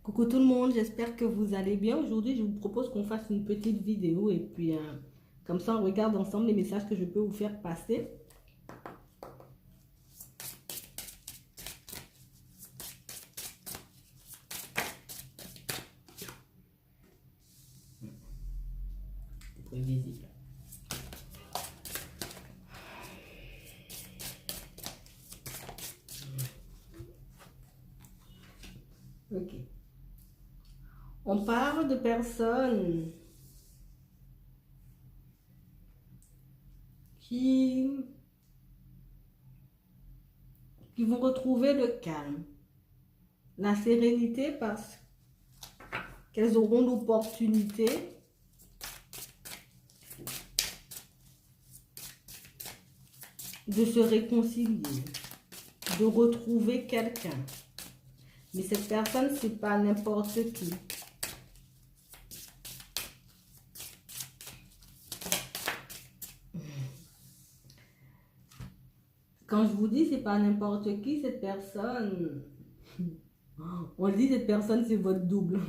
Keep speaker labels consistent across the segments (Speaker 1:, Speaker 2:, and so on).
Speaker 1: Coucou tout le monde, j'espère que vous allez bien. Aujourd'hui, je vous propose qu'on fasse une petite vidéo et puis comme ça, on regarde ensemble les messages que je peux vous faire passer. Prévisible. Ok. On parle de personnes qui vont retrouver le calme, la sérénité parce qu'elles auront l'opportunité de se réconcilier, de retrouver quelqu'un. Mais cette personne, c'est pas n'importe qui. Quand je vous dis c'est pas n'importe qui, cette personne, on dit cette personne c'est votre double.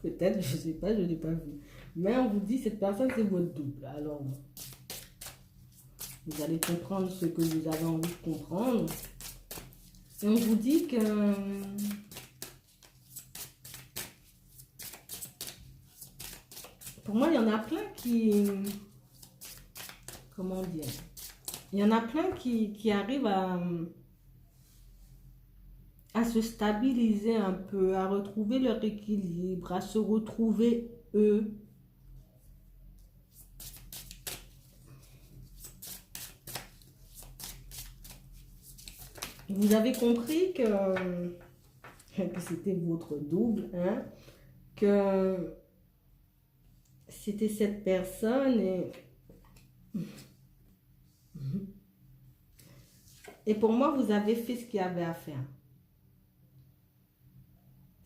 Speaker 1: Peut-être, je sais pas, je n'ai pas vu. Mais on vous dit cette personne c'est votre double. Alors, vous allez comprendre ce que vous avez envie de comprendre. Et on vous dit que pour moi, il y en a plein qui, comment dire, il y en a plein qui arrivent à se stabiliser un peu, à retrouver leur équilibre, à se retrouver eux. Vous avez compris que c'était votre double, hein, que c'était cette personne et pour moi, vous avez fait ce qu'il y avait à faire.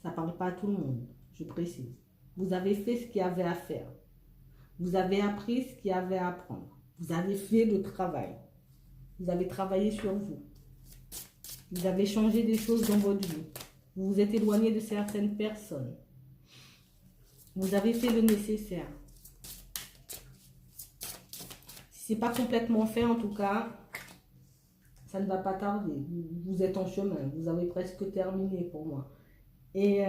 Speaker 1: Ça ne parle pas à tout le monde, je précise. Vous avez fait ce qu'il y avait à faire. Vous avez appris ce qu'il y avait à apprendre. Vous avez fait le travail. Vous avez travaillé sur vous. Vous avez changé des choses dans votre vie. Vous vous êtes éloigné de certaines personnes. Vous avez fait le nécessaire. Si ce n'est pas complètement fait, en tout cas, ça ne va pas tarder. Vous êtes en chemin. Vous avez presque terminé pour moi. Et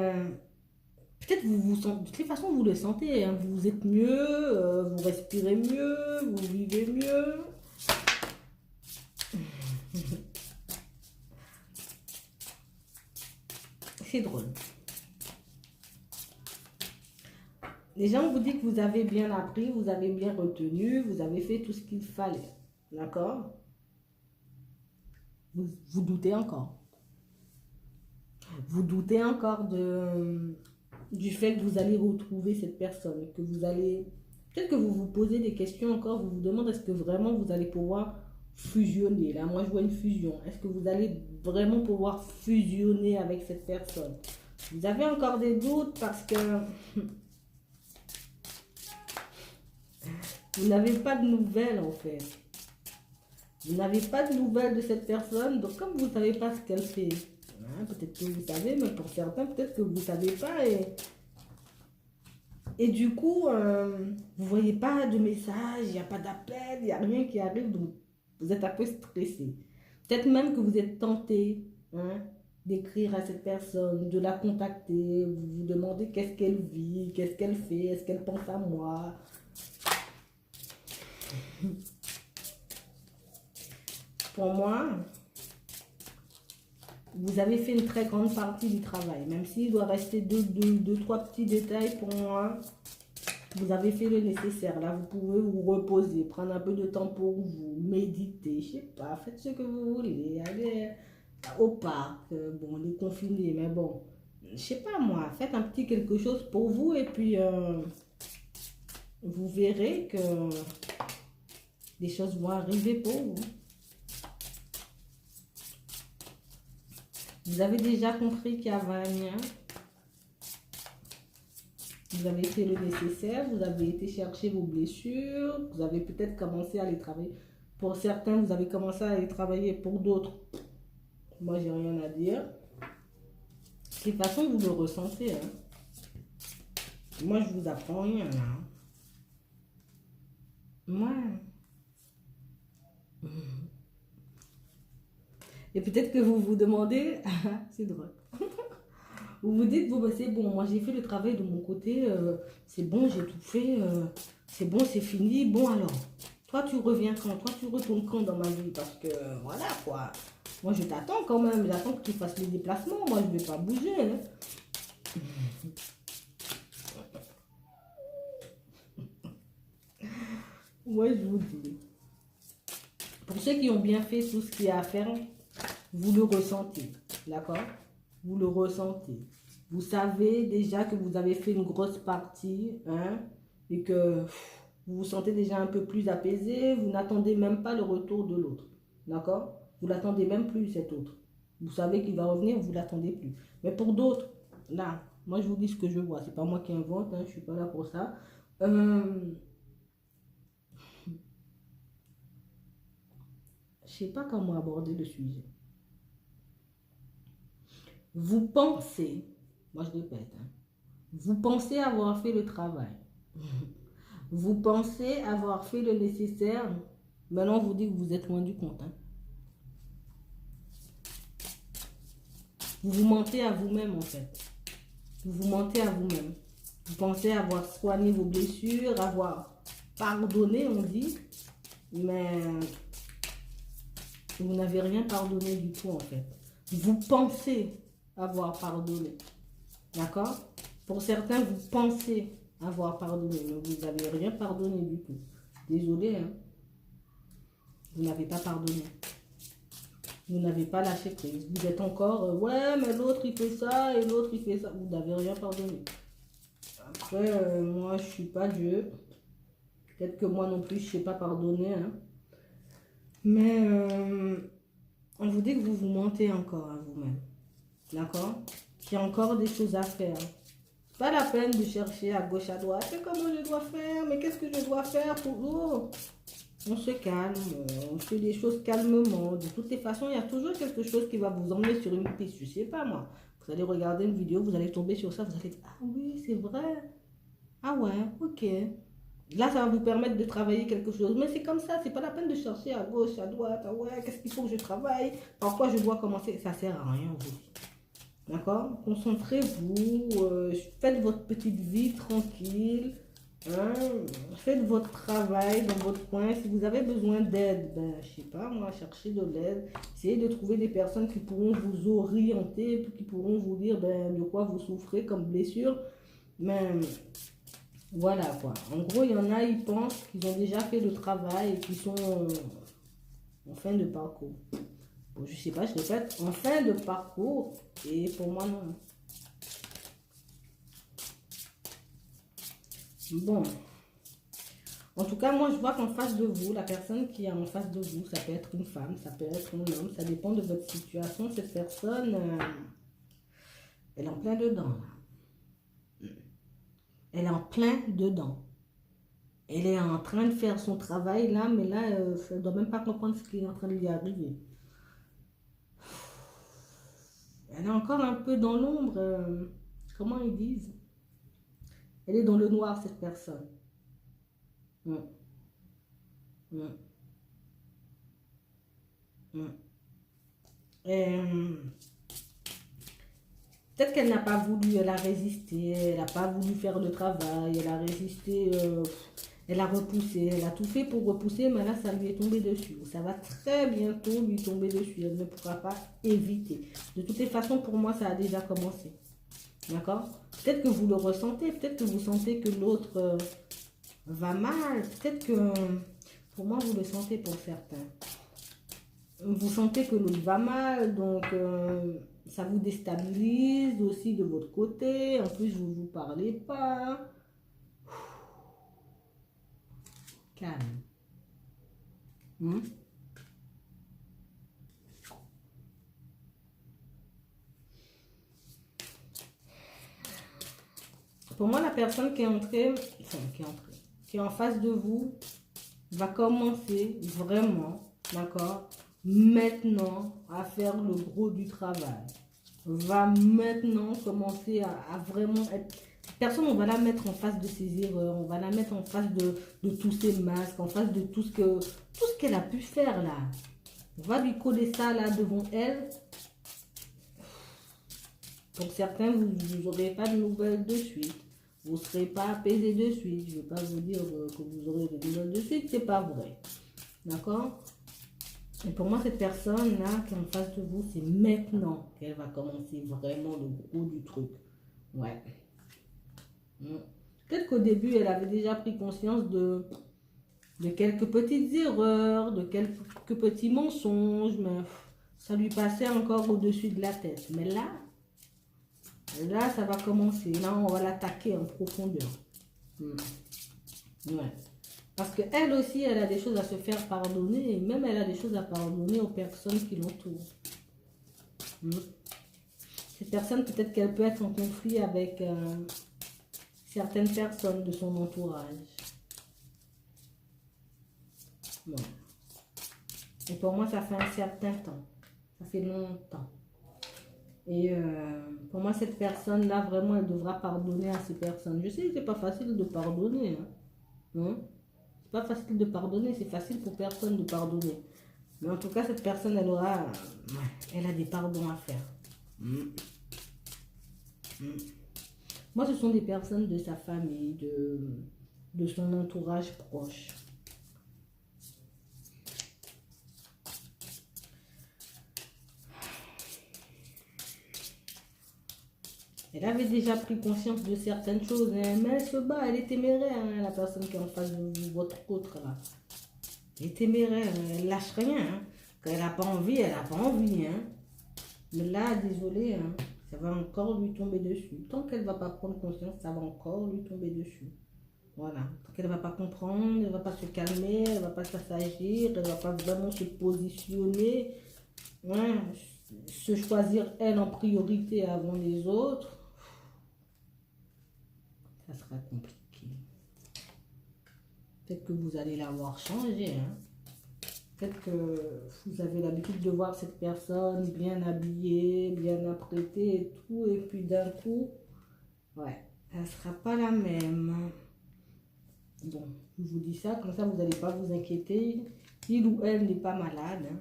Speaker 1: peut-être vous sentez, de toutes les façons, vous le sentez. Hein, vous êtes mieux, vous respirez mieux, vous vivez mieux. C'est drôle. Les gens vous disent que vous avez bien appris, vous avez bien retenu, vous avez fait tout ce qu'il fallait. D'accord? Vous doutez encore. Vous doutez encore du fait que vous allez retrouver cette personne, que vous allez... Peut-être que vous vous posez des questions encore, vous vous demandez est-ce que vraiment vous allez pouvoir fusionner. Là, moi, je vois une fusion. Est-ce que vous allez vraiment pouvoir fusionner avec cette personne? Vous avez encore des doutes parce que vous n'avez pas de nouvelles, en fait. Vous n'avez pas de nouvelles de cette personne, donc comme vous ne savez pas ce qu'elle fait, hein, peut-être que vous savez, mais pour certains, peut-être que vous ne savez pas. Et du coup, vous ne voyez pas de message, il n'y a pas d'appel, il n'y a rien qui arrive, donc vous êtes un peu stressé. Peut-être même que vous êtes tenté, hein, d'écrire à cette personne, de la contacter, vous vous demandez qu'est-ce qu'elle vit, qu'est-ce qu'elle fait, est-ce qu'elle pense à moi. Pour moi, vous avez fait une très grande partie du travail. Même s'il doit rester deux, trois petits détails pour moi, vous avez fait le nécessaire. Là, vous pouvez vous reposer, prendre un peu de temps pour vous, méditer, je sais pas, faites ce que vous voulez. Allez au parc, bon, on est confiné, mais bon, je sais pas moi, faites un petit quelque chose pour vous et puis vous verrez que des choses vont arriver pour vous. Vous avez déjà compris qu'il y avait un lien. Vous avez fait le nécessaire. Vous avez été chercher vos blessures. Vous avez peut-être commencé à les travailler. Pour certains, vous avez commencé à les travailler. Pour d'autres, moi, j'ai rien à dire. De toute façon, vous le ressentez. Hein. Moi, je vous apprends rien là. Moi. Et peut-être que vous vous demandez, c'est drôle. Vous vous dites, bon, bah, c'est bon, moi j'ai fait le travail de mon côté, c'est bon, j'ai tout fait, c'est bon, c'est fini. Bon alors, toi tu reviens quand? Toi tu retournes quand dans ma vie? Parce que voilà quoi. Moi je t'attends quand même, j'attends que tu fasses les déplacements, moi je vais pas bouger. Hein. Moi je vous dis. Pour ceux qui ont bien fait tout ce qu'il y a à faire, vous le ressentez, d'accord? Vous le ressentez. Vous savez déjà que vous avez fait une grosse partie, hein, et que vous vous sentez déjà un peu plus apaisé. Vous n'attendez même pas le retour de l'autre, d'accord? Vous l'attendez même plus, cet autre. Vous savez qu'il va revenir, vous l'attendez plus. Mais pour d'autres, là, moi je vous dis ce que je vois. C'est pas moi qui invente, hein, je suis pas là pour ça. Je sais pas comment aborder le sujet. Vous pensez, moi je répète, hein, vous pensez avoir fait le travail. Vous pensez avoir fait le nécessaire. Maintenant, on vous dit que vous êtes loin du compte. Hein. Vous vous mentez à vous-même en fait. Vous vous mentez à vous-même. Vous pensez avoir soigné vos blessures, avoir pardonné, on dit. Mais vous n'avez rien pardonné du tout en fait. Vous pensez avoir pardonné. D'accord? Pour certains, vous pensez avoir pardonné, mais vous n'avez rien pardonné du tout. Désolé, hein? Vous n'avez pas pardonné. Vous n'avez pas lâché prise. Vous êtes encore, ouais, mais l'autre il fait ça et l'autre il fait ça. Vous n'avez rien pardonné. Après, moi je suis pas Dieu. Peut-être que moi non plus je ne sais pas pardonner. Hein? Mais on vous dit que vous vous mentez encore à vous-même. D'accord? Qu'il y a encore des choses à faire. Pas la peine de chercher à gauche, à droite. C'est comment je dois faire? Mais qu'est-ce que je dois faire pour... Oh, on se calme, on fait les choses calmement. De toutes les façons, il y a toujours quelque chose qui va vous emmener sur une piste. Je sais pas moi. Vous allez regarder une vidéo, vous allez tomber sur ça, vous allez dire, ah oui, c'est vrai. Ah ouais, ok. Là, ça va vous permettre de travailler quelque chose. Mais c'est comme ça, c'est pas la peine de chercher à gauche, à droite. Ah ouais, qu'est-ce qu'il faut que je travaille? Par quoi je dois commencer? Ça sert à rien, vous. D'accord? Concentrez-vous, faites votre petite vie tranquille, hein? Faites votre travail dans votre coin. Si vous avez besoin d'aide, ben, je sais pas, moi, cherchez de l'aide. Essayez de trouver des personnes qui pourront vous orienter, qui pourront vous dire ben, de quoi vous souffrez comme blessure. Mais voilà quoi. En gros, il y en a, ils pensent qu'ils ont déjà fait le travail et qu'ils sont en fin de parcours. Bon, je sais pas, je répète, en fin de parcours, et pour moi, non. Bon. En tout cas, moi, je vois qu'en face de vous, la personne qui est en face de vous, ça peut être une femme, ça peut être un homme, ça dépend de votre situation. Cette personne, elle est en plein dedans. Là. Elle est en plein dedans. Elle est en train de faire son travail, là, mais là, elle ne doit même pas comprendre ce qui est en train de lui arriver. Elle est encore un peu dans l'ombre. Comment ils disent? Elle est dans le noir, cette personne. Mm. Mm. Mm. Peut-être qu'elle n'a pas voulu, elle a résisté, elle n'a pas voulu faire le travail, elle a résisté, elle a repoussé, elle a tout fait pour repousser, mais là, ça lui est tombé dessus. Ça va très bientôt lui tomber dessus, elle ne pourra pas éviter. De toutes les façons, pour moi, ça a déjà commencé. D'accord? Peut-être que vous le ressentez, peut-être que vous sentez que l'autre va mal, peut-être que, pour moi, vous le sentez pour certains. Vous sentez que l'autre va mal, donc ça vous déstabilise aussi de votre côté. En plus, vous ne vous parlez pas. Calme. Pour moi, la personne qui est entrée, qui est en face de vous, va commencer vraiment, d'accord, maintenant à faire le gros du travail. va maintenant commencer à vraiment être... Cette personne, on va la mettre en face de ses erreurs, on va la mettre en face de tous ses masques, en face de tout ce qu'elle a pu faire là. On va lui coller ça là devant elle. Pour certains, vous n'aurez pas de nouvelles de suite. Vous ne serez pas apaisé de suite. Je ne vais pas vous dire que vous aurez des nouvelles de suite, c'est pas vrai. D'accord? Et pour moi, cette personne-là qui est en face de vous, c'est maintenant qu'elle va commencer vraiment le gros du truc. Ouais. Peut-être qu'au début, elle avait déjà pris conscience de quelques petites erreurs, de quelques petits mensonges, mais ça lui passait encore au-dessus de la tête. Mais là, ça va commencer. Là, on va l'attaquer en profondeur. Ouais. Parce qu'elle aussi, elle a des choses à se faire pardonner. Et même, elle a des choses à pardonner aux personnes qui l'entourent. Cette personne, peut-être qu'elle peut être en conflit avec certaines personnes de son entourage. Ouais. Et pour moi, ça fait un certain temps. Ça fait longtemps. Et pour moi, cette personne-là, vraiment, elle devra pardonner à ces personnes. Je sais que c'est pas facile de pardonner. Hein? C'est pas facile de pardonner. C'est facile pour personne de pardonner. Mais en tout cas, cette personne, elle a des pardons à faire. Moi, ce sont des personnes de sa famille, de son entourage proche. Elle avait déjà pris conscience de certaines choses, hein, mais elle se bat, elle est téméraire, hein, la personne qui est en face de vous, votre autre là. Elle est téméraire, elle lâche rien. Hein. Quand elle n'a pas envie, elle n'a pas envie. Hein. Mais là, désolé, hein, ça va encore lui tomber dessus. Tant qu'elle ne va pas prendre conscience, ça va encore lui tomber dessus. Voilà. Tant qu'elle ne va pas comprendre, elle ne va pas se calmer, elle ne va pas s'assagir, elle ne va pas vraiment se positionner, hein, se choisir elle en priorité avant les autres. Ça sera compliqué. Peut-être que vous allez l'avoir changé. Hein. Peut-être que vous avez l'habitude de voir cette personne bien habillée, bien apprêtée et tout. Et puis d'un coup, ouais, elle ne sera pas la même. Bon, je vous dis ça, comme ça vous n'allez pas vous inquiéter. Il ou elle n'est pas malade. Hein.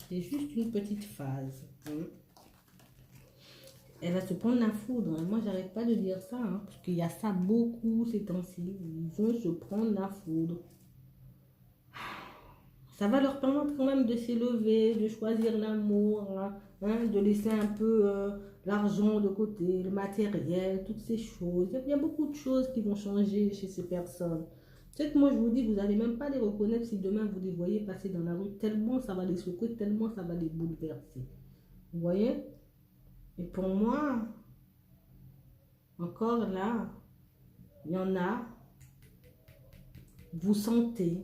Speaker 1: C'est juste une petite phase. Hein. Elle va se prendre la foudre. Hein. Moi, j'arrête pas de dire ça. Hein, parce qu'il y a ça beaucoup ces temps-ci. Ils vont se prendre la foudre. Ça va leur permettre quand même de s'élever, de choisir l'amour, hein, de laisser un peu l'argent de côté, le matériel, toutes ces choses. Il y a beaucoup de choses qui vont changer chez ces personnes. Peut-être moi je vous dis, vous n'allez même pas les reconnaître si demain vous les voyez passer dans la rue, tellement ça va les secouer, tellement ça va les bouleverser. Vous voyez? Et pour moi, encore là, il y en a, vous sentez.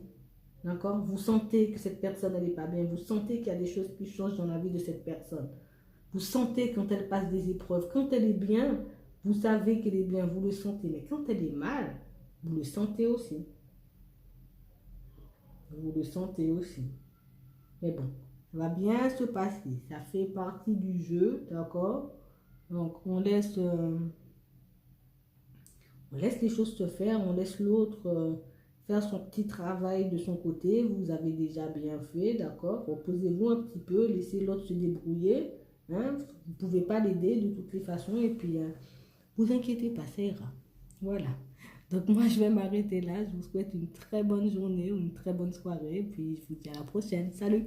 Speaker 1: D'accord? Vous sentez que cette personne, elle n'est pas bien. Vous sentez qu'il y a des choses qui changent dans la vie de cette personne. Vous sentez quand elle passe des épreuves. Quand elle est bien, vous savez qu'elle est bien. Vous le sentez. Mais quand elle est mal, vous le sentez aussi. Vous le sentez aussi. Mais bon, ça va bien se passer. Ça fait partie du jeu. D'accord? Donc, on laisse les choses se faire. On laisse l'autre... faire son petit travail de son côté, vous avez déjà bien fait, d'accord? Reposez-vous un petit peu, laissez l'autre se débrouiller, hein? Vous ne pouvez pas l'aider de toutes les façons, et puis vous inquiétez pas, ça ira. Voilà. Donc moi, je vais m'arrêter là, je vous souhaite une très bonne journée, ou une très bonne soirée, puis je vous dis à la prochaine. Salut!